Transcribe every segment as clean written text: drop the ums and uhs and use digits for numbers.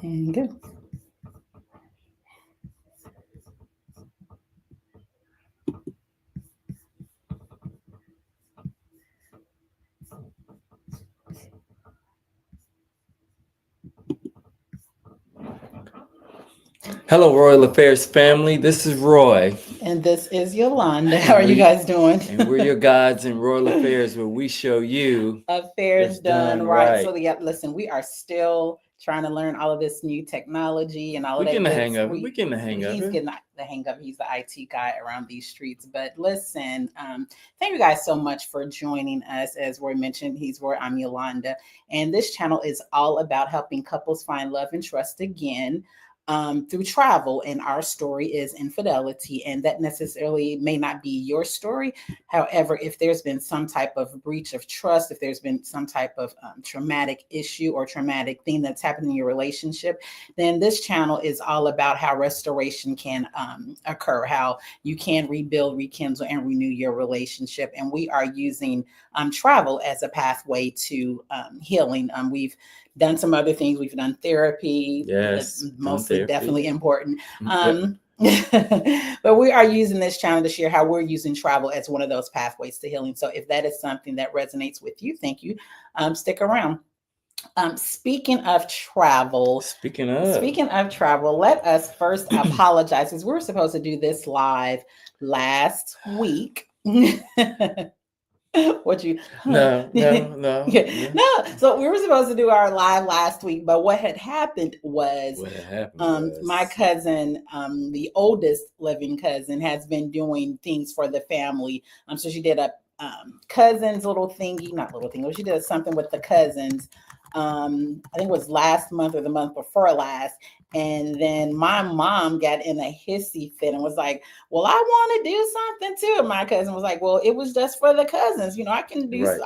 And good. Hello, Royal Affairs family. This is Roy, And this is Yolanda. How and are you we guys doing? and we're your guides in Royal Affairs, where we show you Affairs it's done done right. right. So yeah, listen, we are still trying to learn all of this new technology and all of We're that getting the good. hang of it. We're We getting the hang of he's it. getting the hang of it. He's the IT guy around these streets. But listen, thank you guys so much for joining us. As Roy mentioned, he's Roy. I'm Yolanda, and this channel is all about helping couples find love and trust again. Through travel, and our story is infidelity, and that necessarily may not be your story. However, if there's been some type of breach of trust, if there's been some type of traumatic issue or traumatic thing that's happened in your relationship, then this channel is all about how restoration can occur, how you can rebuild, rekindle, and renew your relationship. And we are using travel as a pathway to healing. We've done some other things. We've done therapy, Yes, done mostly therapy. definitely important. Yep. But we are using this channel to share how we're using travel as one of those pathways to healing. So if that is something that resonates with you, thank you. Stick around. Speaking of travel, Speaking of, speaking of travel, let us first apologize because we were supposed to do this live last week. What you no, no, no, yeah, no. no, so we were supposed to do our live last week, but what had happened was What had happened my was cousin, the oldest living cousin, has been doing things for the family. So she did a cousins little thingy, not little thing, but she did something with the cousins. I think it was last month or the month before last. And then my mom got in a hissy fit and was like, well, I want to do something too. And my cousin was like, well, it was just for the cousins. I can do, right.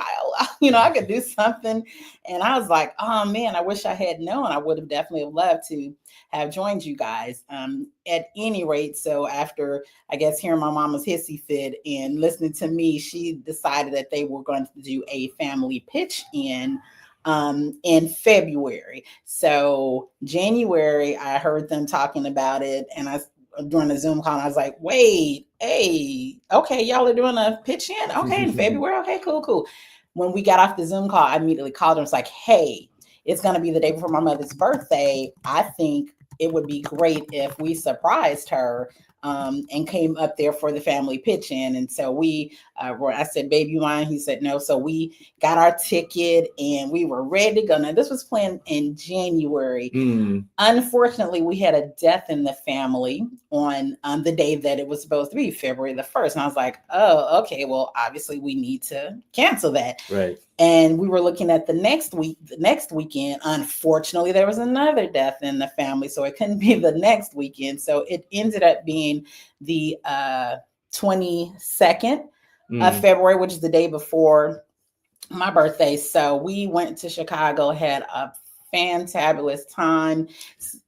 I could do something. And I was like, oh man, I wish I had known. I would have definitely loved to have joined you guys. At any rate, so after, I guess, hearing my mama's hissy fit and listening to me, she decided that they were going to do a family pitch in February. So January, I heard them talking about it, and I during the Zoom call, and I was like, "Wait, hey, okay, y'all are doing a pitch in, okay, in February, okay, cool, cool." When we got off the Zoom call, I immediately called her and was like, "Hey, it's going to be the day before my mother's birthday. I think it would be great if we surprised her." And came up there for the family pitch in. And so I said, baby, you mind? He said, no. So we got our ticket and we were ready to go. Now, this was planned in January. Mm, Unfortunately, we had a death in the family on the day that it was supposed to be, February the 1st. And I was like, oh, okay, well, obviously we need to cancel that. right. And we were looking at the next weekend. Unfortunately, there was another death in the family, so it couldn't be the next weekend. So it ended up being the 22nd of Mm, February, which is the day before my birthday. So we went to Chicago, had a fantabulous time.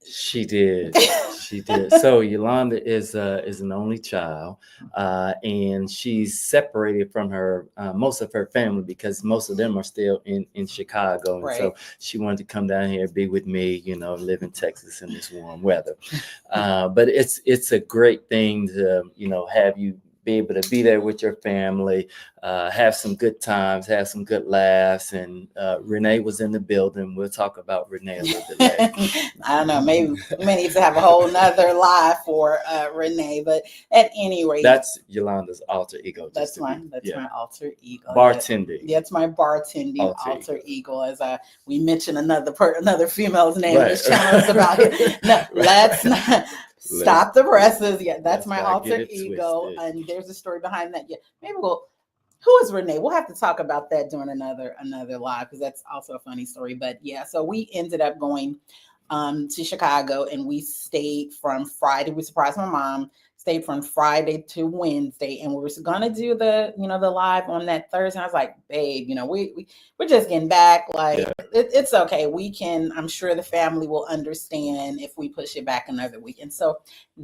she did. She did. So Yolanda is an only child, and she's separated from her most of her family because most of them are still in Chicago, and Right. so she wanted to come down here, be with me, live in Texas in this warm weather. But it's a great thing to have you be able to be there with your family, have some good times, have some good laughs. And Renee was in the building. We'll talk about Renee a little bit later. I don't know. Maybe we may need to have a whole nother live for Renee. But at any rate, That's Yolanda's alter ego. that's my alter ego. Bartending. Yeah, it's my bartending alter ego. As we mentioned another female's name. Right. This channel is about it. No, let's not stop the presses. Yeah, that's let's my not get alter it ego, twisted. and there's a story behind that. Yeah, maybe we'll. Who is Renee? We'll have to talk about that during another live because that's also a funny story. But yeah, so we ended up going to Chicago and we stayed from Friday. We surprised my mom. Stayed from Friday to Wednesday, and we were gonna do the live on that Thursday. I was like, babe, we're just getting back. Like, Yeah. it's okay. We can. I'm sure the family will understand if we push it back another week. And so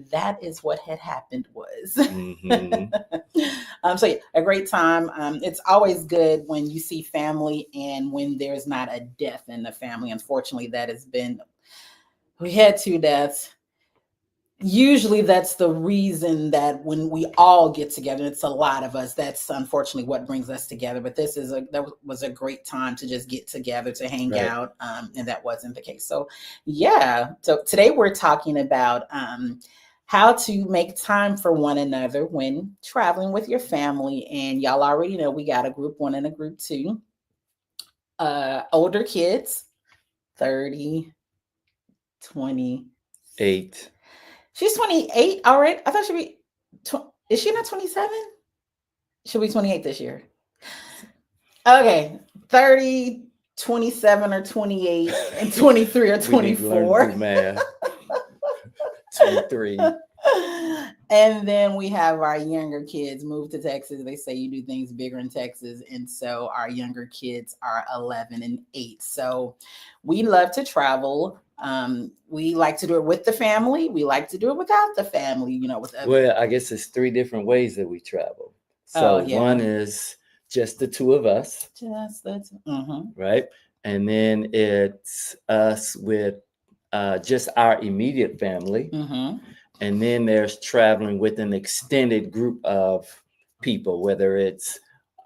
that is what had happened was. Mm-hmm. So yeah, a great time. It's always good when you see family and when there's not a death in the family. Unfortunately, that has been We had two deaths. Usually that's the reason that when we all get together, it's a lot of us, that's unfortunately what brings us together. But that was a great time to just get together to hang Right. out, and that wasn't the case. So yeah, so today we're talking about how to make time for one another when traveling with your family. And y'all already know we got a group one and a group two. Older kids, 30, 20. 8. She's 28 already. I thought she'd be. Is she not 27? She'll be 28 this year. Okay, 30, 27, or 28, and 23 or We need to learn to 24. do math. 23. And then we have our younger kids move to Texas. They say you do things bigger in Texas. And so our younger kids are 11 and 8. So we love to travel. We like to do it with the family. We like to do it without the family, with Well, I guess it's 3 different ways that we travel. Oh, So yeah. one is just the two of us, just that's right? And then it's us with just our immediate family. And then there's traveling with an extended group of people, whether it's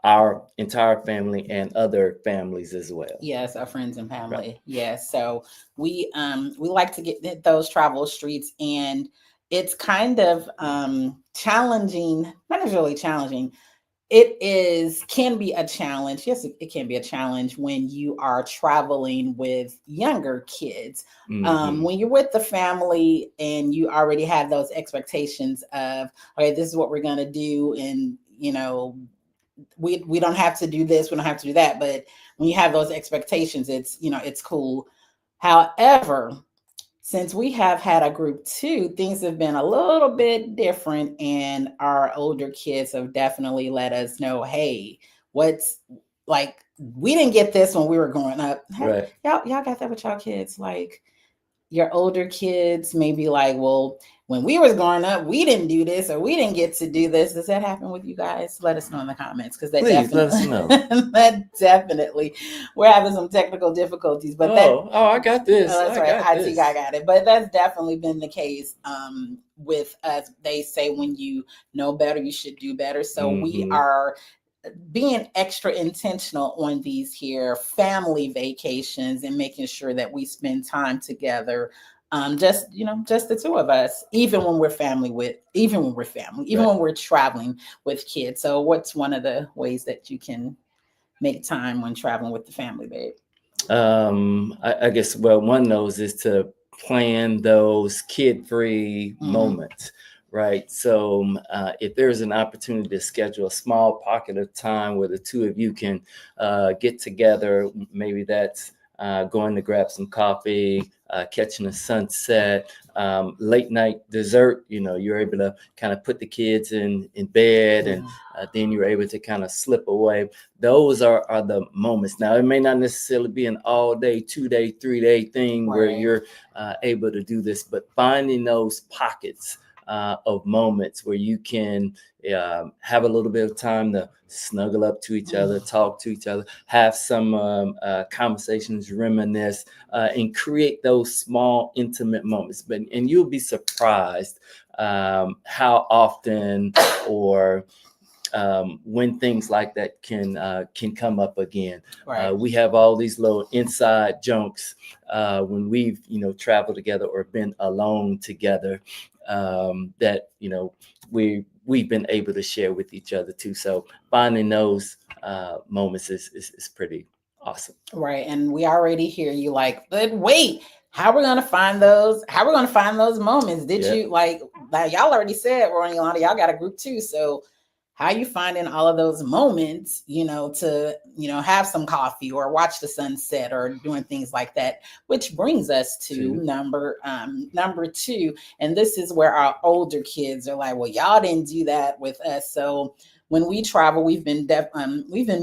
our entire family and other families as well. Yes, our friends and family. Right. Yes. So we like to get those travel streets, and it's kind of challenging, not necessarily challenging. It can be a challenge. Yes, it can be a challenge when you are traveling with younger kids. When you're with the family and you already have those expectations of, okay, this is what we're going to do. And, we don't have to do this. We don't have to do that. But when you have those expectations, it's cool. However, since we have had a group two, things have been a little bit different, and our older kids have definitely let us know, hey, what's like, we didn't get this when we were growing up. Right. Y'all got that with y'all kids? Like, your older kids may be like, well, when we was growing up, we didn't do this, or we didn't get to do this. Does that happen with you guys? Let us know in the comments, because Please let us know. That definitely, we're having some technical difficulties, but I got this. That's right. IT guy got it, but that's definitely been the case with us. They say when you know better, you should do better. So we are being extra intentional on these here family vacations and making sure that we spend time together. Just the two of us, even when we're when we're traveling with kids. So what's one of the ways that you can make time when traveling with the family, babe? I guess, well, one of those is to plan those kid-free moments. Right. So if there's an opportunity to schedule a small pocket of time where the two of you can get together, maybe that's going to grab some coffee, catching a sunset, late night dessert, you're able to kind of put the kids in bed, and then you're able to kind of slip away. Those are the moments. Now, it may not necessarily be an all day, 2-day, 3-day thing where you're able to do this, but finding those pockets of moments where you can have a little bit of time to snuggle up to each other, talk to each other, have some conversations, reminisce, and create those small, intimate moments. And you'll be surprised how often or when things like that can come up again. Right. We have all these little inside jokes when we've traveled together or been alone together, that we've been able to share with each other too. So finding those moments is pretty awesome. Right. And we already hear you like, but wait, how are we gonna find those? How are we gonna find those moments? Did you like y'all already said, Ronnie, Yolanda, y'all got a group too. So how are you finding all of those moments, to, have some coffee or watch the sunset or doing things like that, which brings us to number two. And this is where our older kids are like, well, y'all didn't do that with us. So when we travel, we've been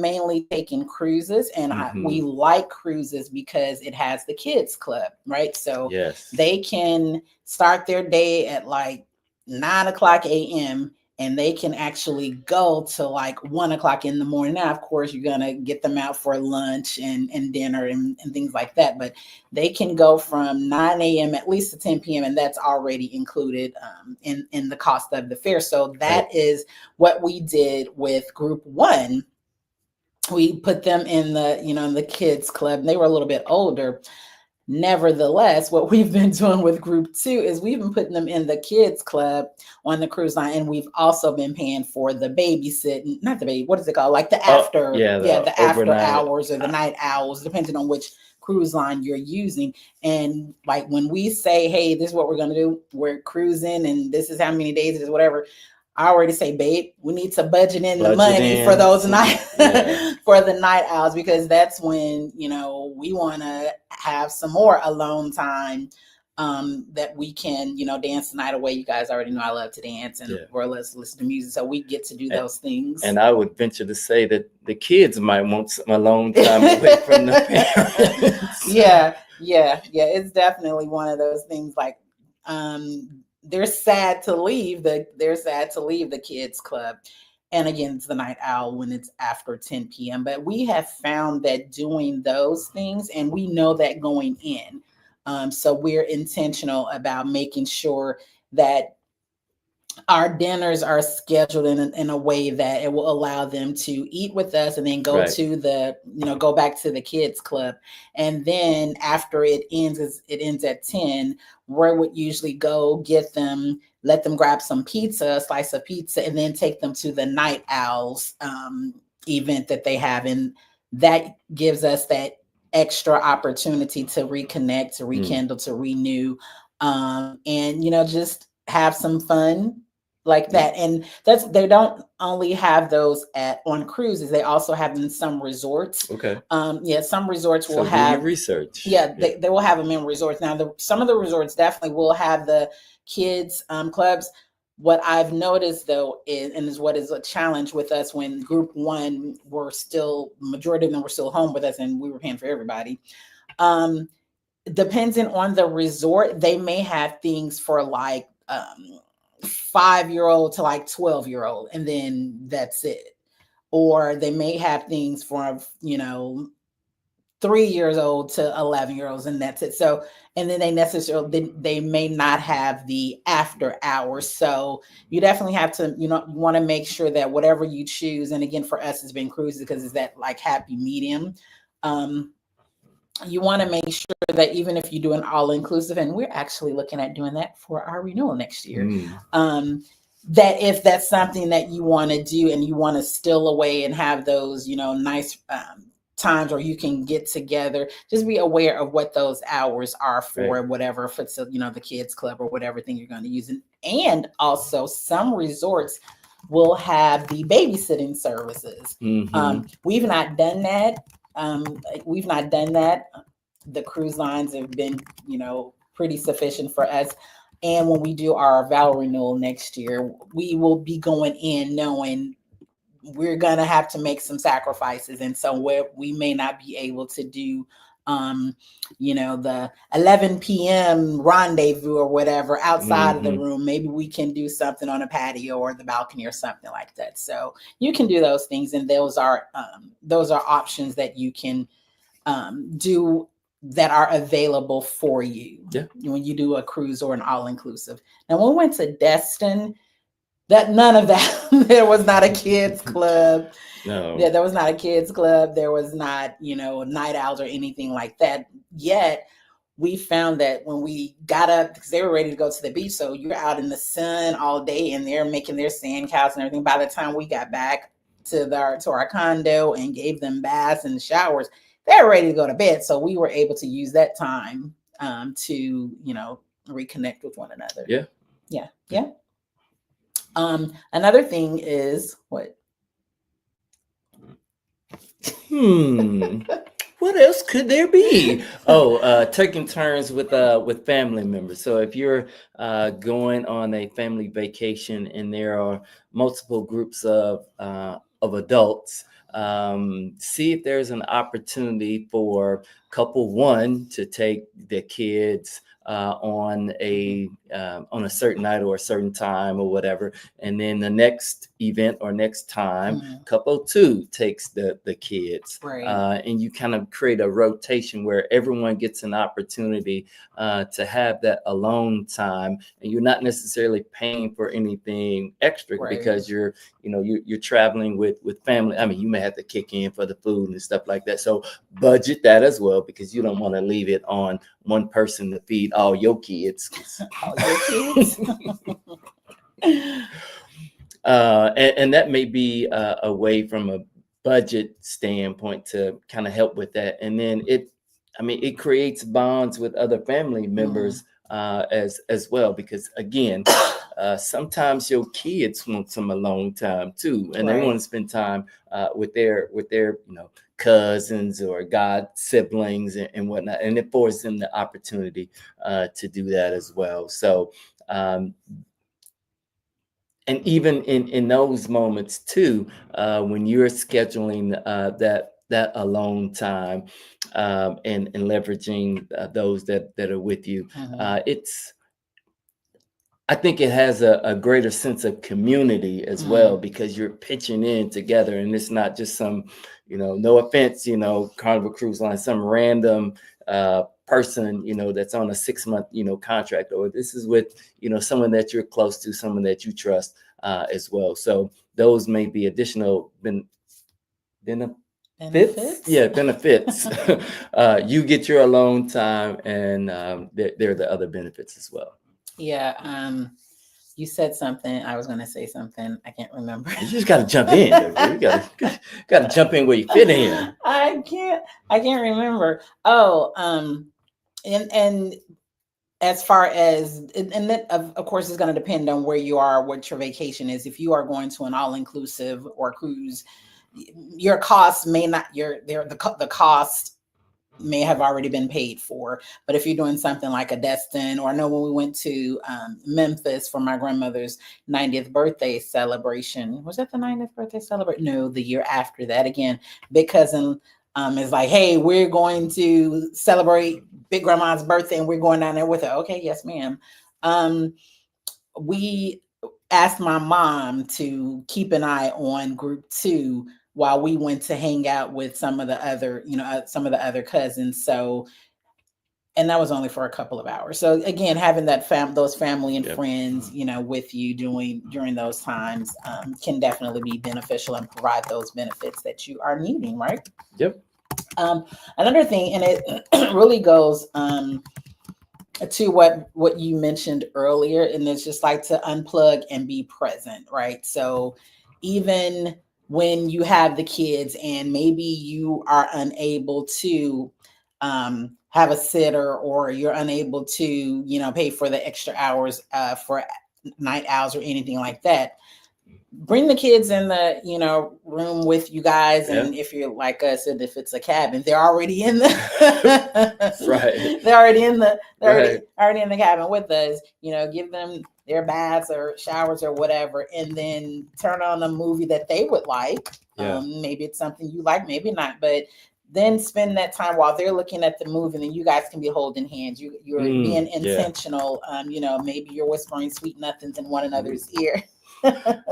mainly taking cruises, and we like cruises because it has the kids club, right? So they can start their day at like 9:00 a.m. and they can actually go to like 1 o'clock in the morning. Now, of course, you're gonna get them out for lunch and dinner and things like that, but they can go from 9 a.m. at least to 10 p.m. and that's already included in the cost of the fare. So that is what we did with group one. We put them in the, in the kids club. They were a little bit older. Nevertheless, what we've been doing with group two is we've been putting them in the kids club on the cruise line, and we've also been paying for the babysitting, not the baby, what is it called? Like the after, the after hours or the night owls, depending on which cruise line you're using. And like when we say, hey, this is what we're going to do, we're cruising and this is how many days it is, whatever, I already say, babe, we need to budget in the money for those for the night owls, because that's when, we want to have some more alone time that we can, dance the night away. You guys already know I love to dance and or let's listen to music. So we get to do those things. And I would venture to say that the kids might want some alone time away from the parents. Yeah. It's definitely one of those things like, they're sad to leave the kids club. And again, it's the night owl when it's after 10 p.m. But we have found that doing those things, and we know that going in. So we're intentional about making sure that our dinners are scheduled in a way that it will allow them to eat with us and then go to go back to the kids club. And then after it ends at 10, we would usually go get them, let them grab some pizza, a slice of pizza, and then take them to the night owls event that they have. And that gives us that extra opportunity to reconnect, to rekindle, to renew, and, just have some fun like that. And they don't only have those on cruises, they also have them in some resorts. Some resorts will have research. They will have them in resorts. Now some of the resorts definitely will have the kids clubs. What I've noticed though is what is a challenge with us when group one majority of them were still home with us and we were paying for everybody. Depending on the resort, they may have things for like 5-year-old to like 12-year-old, and then that's it. Or they may have things for 3 years old to 11-year-olds, and that's it. So, and then they may not have the after hours. So you definitely have to, you want to make sure that whatever you choose, and again, for us, it's been cruises because it's that like happy medium. You want to make sure that even if you do an all-inclusive, and we're actually looking at doing that for our renewal next year, that if that's something that you want to do and you want to still away and have those, nice times where you can get together, just be aware of what those hours are for, whatever, if it's the kids club or whatever thing you're going to use. And also some resorts will have the babysitting services. We've not done that. The cruise lines have been, pretty sufficient for us. And when we do our vow renewal next year, we will be going in knowing we're going to have to make some sacrifices. And so we may not be able to do, the 11 p.m. rendezvous or whatever outside of the room. Maybe we can do something on a patio or the balcony or something like that. So you can do those things. And those are options that you can do that are available for you when you do a cruise or an all-inclusive. Now, when we went to Destin, none of that, there was not a kids club. No. Yeah, there was not a kids club. There was not, night owls or anything like that. Yet we found that when we got up, because they were ready to go to the beach, so you're out in the sun all day and they're making their sand castles and everything. By the time we got back to our condo and gave them baths and showers, they were ready to go to bed. So we were able to use that time to, reconnect with one another. Yeah. Another thing is what? What else could there be? Taking turns with family members. So if you're going on a family vacation and there are multiple groups of adults, see if there's an opportunity for couple one to take the kids on a certain night or a certain time or whatever, and then the next event or next time, couple two takes the kids, Right. and you kind of create a rotation where everyone gets an opportunity to have that alone time, and you're not necessarily paying for anything extra Right. because you're traveling with family. I mean, you may have to kick in for the food and stuff like that. So budget that as well, because you don't want to leave it on one person to feed all your kids. All your kids. And that may be a way from a budget standpoint to kind of help with that. And then it creates bonds with other family members as well, because again, sometimes your kids want some alone time too, and they want to spend time with their cousins or god siblings and whatnot, and it affords them the opportunity to do that as well. So and even in those moments too, when you're scheduling that alone time, and leveraging those that are with you, I think it has a greater sense of community as well, because you're pitching in together, and it's not just some, no offense, Carnival Cruise Line, some random person, that's on a 6-month, contract, or this is with, someone that you're close to, someone that you trust as well. So those may be additional benefits. Yeah, benefits. You get your alone time, and there are the other benefits as well. Yeah. You said something. I was going to say something. I can't remember. You just got to jump in. You got to jump in where you fit in. I can't remember. Oh, and as far as, and that of course is going to depend on where you are, what your vacation is. If you are going to an all-inclusive or cruise, your costs may not, the cost may have already been paid for. But if you're doing something like a Destin, or I know when we went to Memphis for my grandmother's 90th birthday celebration, was that the 90th birthday celebration? No, the year after that. Again, big cousin is like, hey, we're going to celebrate big grandma's birthday and we're going down there with her. Okay, yes, ma'am. We asked my mom to keep an eye on group 2 while we went to hang out with some of the other cousins. So, and that was only for a couple of hours. So again, having that those family and friends, with you during those times can definitely be beneficial and provide those benefits that you are needing, right? Yep. Another thing, and it really goes to what you mentioned earlier, and it's just like to unplug and be present, right? So even when you have the kids and maybe you are unable to have a sitter, or you're unable to, pay for the extra hours for night owls or anything like that, bring the kids in the, room with you guys. And if you're like us, and if it's a cabin, they're already in the, right. They're already in the, already in the cabin with us, give them their baths or showers or whatever, and then turn on a movie that they would like. Maybe it's something you like, maybe not, but then spend that time while they're looking at the movie, and then you guys can be holding hands. You're being intentional. Maybe you're whispering sweet nothings in one another's ear.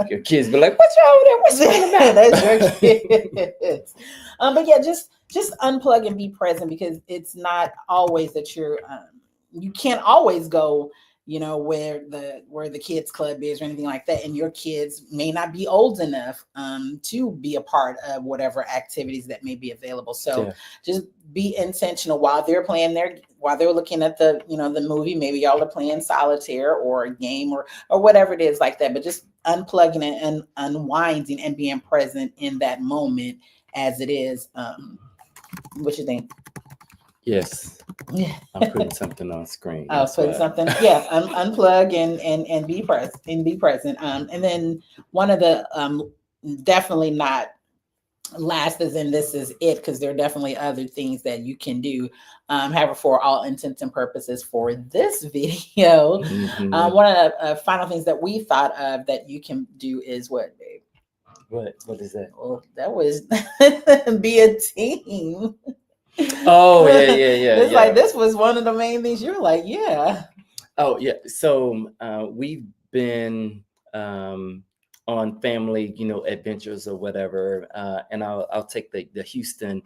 Your kids be like, "What's wrong with that? What's wrong about?" That's your kids. But yeah, just unplug and be present, because it's not always that you're. You can't always go, where the kids club is or anything like that, and your kids may not be old enough to be a part of whatever activities that may be available. So just be intentional while they're looking at the the movie. Maybe y'all are playing solitaire or a game or whatever it is like that, but just unplugging and unwinding and being present in that moment as it is. What you think? Yes. I'm putting something on screen. I was putting something. Yeah, unplug and be present. And then one of the definitely not last, as in this is it, because there are definitely other things that you can do. However, for all intents and purposes for this video, one of the final things that we thought of that you can do is what, babe? What is that? Well, that was be a team. Oh, yeah. It's like this was one of the main things. You're like, yeah. Oh, yeah. So we've been on family, adventures or whatever. And I'll take the Houston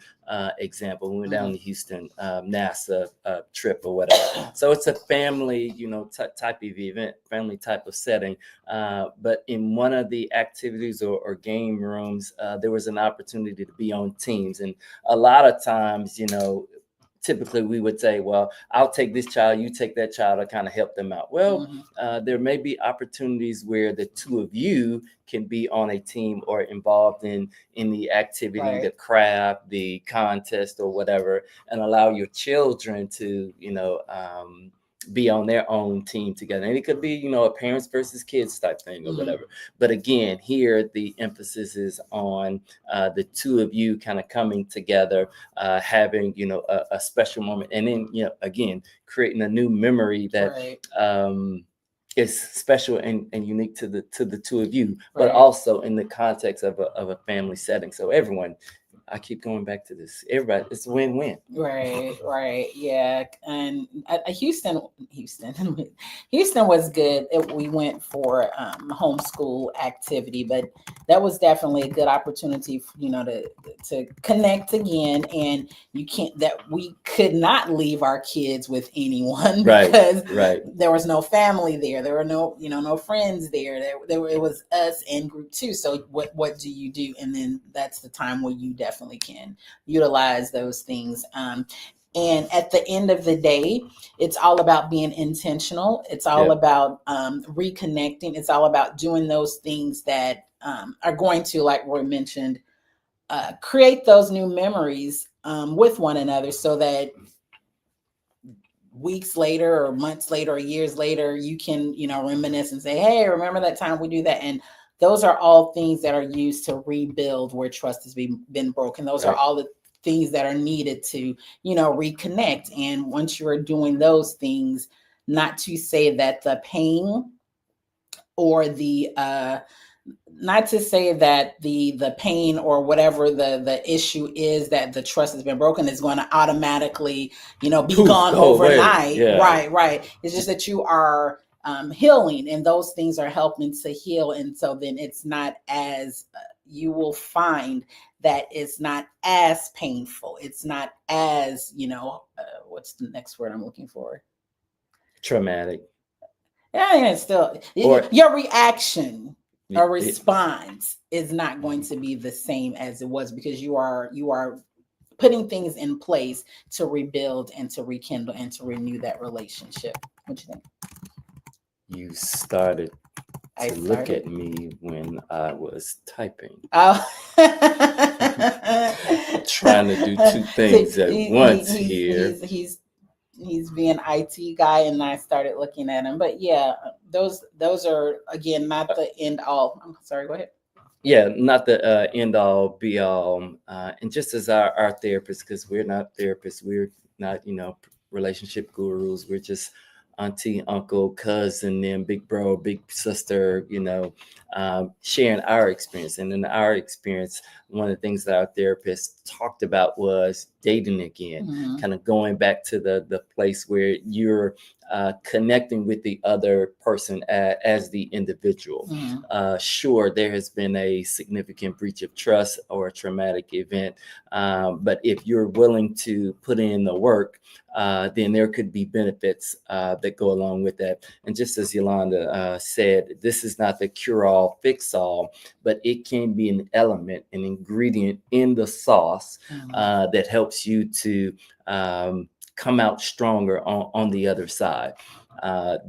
example. We went down to Houston NASA trip or whatever. So it's a family, type of event, family type of setting. But in one of the activities or game rooms, there was an opportunity to be on teams. And a lot of times, typically we would say, well, I'll take this child, you take that child to kind of help them out. Well, there may be opportunities where the two of you can be on a team or involved in the activity, Right. the craft, the contest or whatever, and allow your children to, be on their own team together. And it could be, a parents versus kids type thing or whatever. But again, here the emphasis is on the two of you kind of coming together, having, a special moment. And then, again, creating a new memory that is special and unique to the two of you, but also in the context of a family setting. So everyone, I keep going back to this. Everybody, it's a win-win. Right. Yeah. And Houston was good. We went for homeschool activity, but that was definitely a good opportunity, to connect again. And we could not leave our kids with anyone because there was no family there. There were no friends there. It was us and group 2. So what do you do? And then that's the time where you definitely can utilize those things. And at the end of the day, it's all about being intentional. It's all about reconnecting. It's all about doing those things that are going to, like Roy mentioned, create those new memories with one another, so that weeks later or months later or years later, you can, reminisce and say, hey, remember that time we do that? And those are all things that are used to rebuild where trust has been broken. Those are all the things that are needed to, reconnect. And once you are doing those things, not to say that the pain or the pain or whatever the issue is that the trust has been broken is going to automatically, be gone overnight. Right. It's just that you are healing, and those things are helping to heal. And so then it's not as, you will find that it's not as painful. It's not as, what's the next word I'm looking for? Traumatic. Yeah, and it's still, your reaction or response is not going to be the same as it was, because you are putting things in place to rebuild and to rekindle and to renew that relationship. What do you think? You started to look at me when I was typing. Oh. Trying to do two things at once here. He's being IT guy, and I started looking at him. But yeah, those are, again, not the end all. I'm sorry, go ahead. Yeah, not the end all be all. And just as our therapists, because we're not therapists, we're not, relationship gurus. We're just auntie, uncle, cousin, and big bro, big sister, sharing our experience. And in our experience, one of the things that our therapist talked about was dating again, kind of going back to the place where you're connecting with the other person as the individual. Sure, there has been a significant breach of trust or a traumatic event, but if you're willing to put in the work, then there could be benefits that go along with that. And just as Yolanda said, this is not the cure-all, fix-all, but it can be an element, an ingredient in the sauce that helps you to come out stronger on the other side.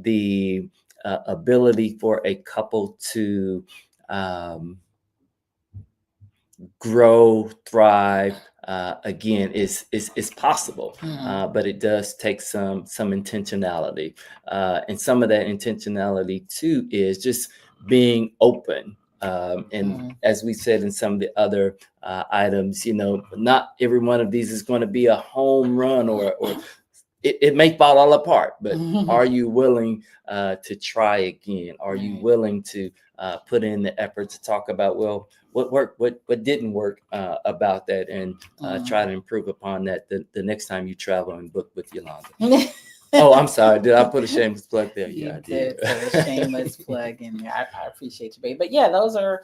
The ability for a couple to grow, thrive, again, is possible, but it does take some intentionality, and some of that intentionality too is just being open. And as we said in some of the other items, not every one of these is going to be a home run or it may fall all apart, but are you willing to try again? Are you Right. willing to put in the effort to talk about, well, what worked, what didn't work about that, and try to improve upon that the next time you travel and book with Yolanda? Oh, I'm sorry. Did I put a shameless plug there? You Yeah, I did did. put a shameless plug in there. I appreciate you, babe. But yeah, those are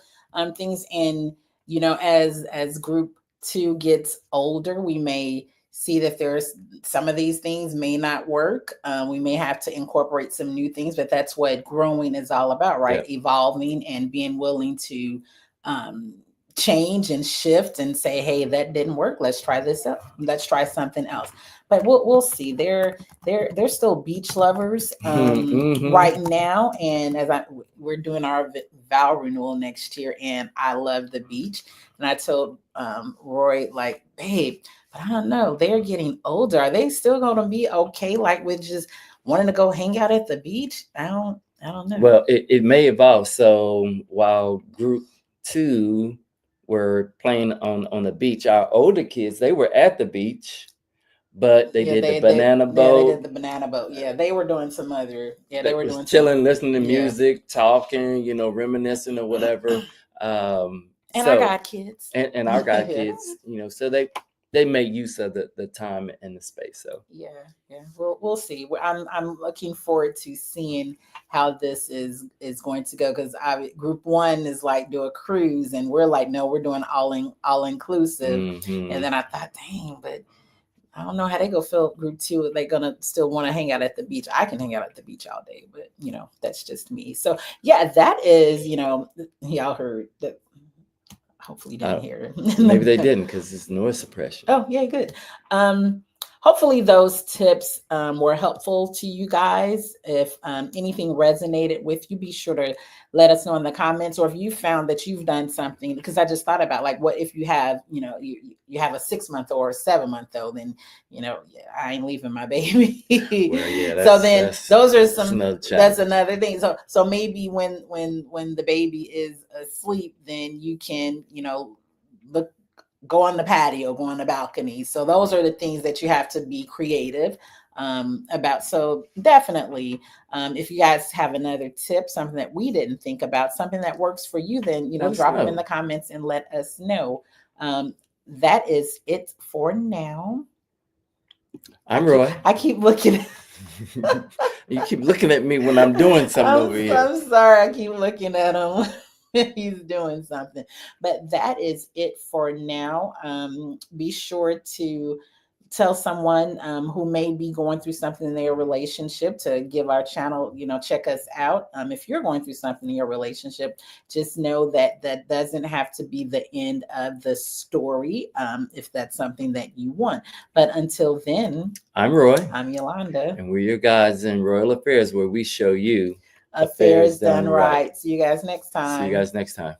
things. And you know, as group two gets older, we may see that there's some of these things may not work. We may have to incorporate some new things, but that's what growing is all about, right? Yeah. Evolving and being willing to um, change and shift and say, hey, that didn't work. Let's try this up. Let's try something else. But we'll see. They're still beach lovers Mhm. right now, and we're doing our vow renewal next year, and I love the beach. And I told Roy, like, babe, but I don't know, they're getting older. Are they still going to be okay, like with just wanting to go hang out at the beach? I don't know. Well, it may evolve. So while group two were playing on the beach, our older kids, they were at the beach, but they did the banana they did boat. the banana boat. Yeah, they were doing some other. Yeah, they That were was doing chilling, listening to yeah. music, talking, reminiscing or whatever. And I So got kids. and our guy kids, so they make use of the time and the space. So Yeah. We'll see. I'm looking forward to seeing how this is going to go, because group one is like do a cruise, and we're like, no, we're doing all inclusive. mhm. And then I thought, dang, but I don't know how they go feel group two. Are they gonna still want to hang out at the beach? I can hang out at the beach all day, but that's just me. So yeah, that is, y'all heard that. Hopefully you didn't hear it. Maybe they didn't, because it's noise suppression. Oh, yeah, good. Hopefully those tips were helpful to you guys. If anything resonated with you, be sure to let us know in the comments, or if you found that you've done something, because I just thought about, like, what if you have, you have a 6-month or a 7-month old, then, yeah, I ain't leaving my baby. Well, yeah, so then those are that's another thing. So maybe when the baby is asleep, then you can, go on the patio, go on the balcony. So those are the things that you have to be creative about. So definitely, if you guys have another tip, something that we didn't think about, something that works for you, then drop them in the comments and let us know. That is it for now. I'm Roy. I keep looking. You keep looking at me when I'm doing something over here. I'm sorry. I keep looking at him. He's doing something. But that is it for now. Be sure to tell someone who may be going through something in their relationship to give our channel, check us out. If you're going through something in your relationship, just know that that doesn't have to be the end of the story, if that's something that you want. But until then, I'm Roy. I'm Yolanda. And we're your guides in Royal Affairs, where we show you affairs done right. See you guys next time. See you guys next time.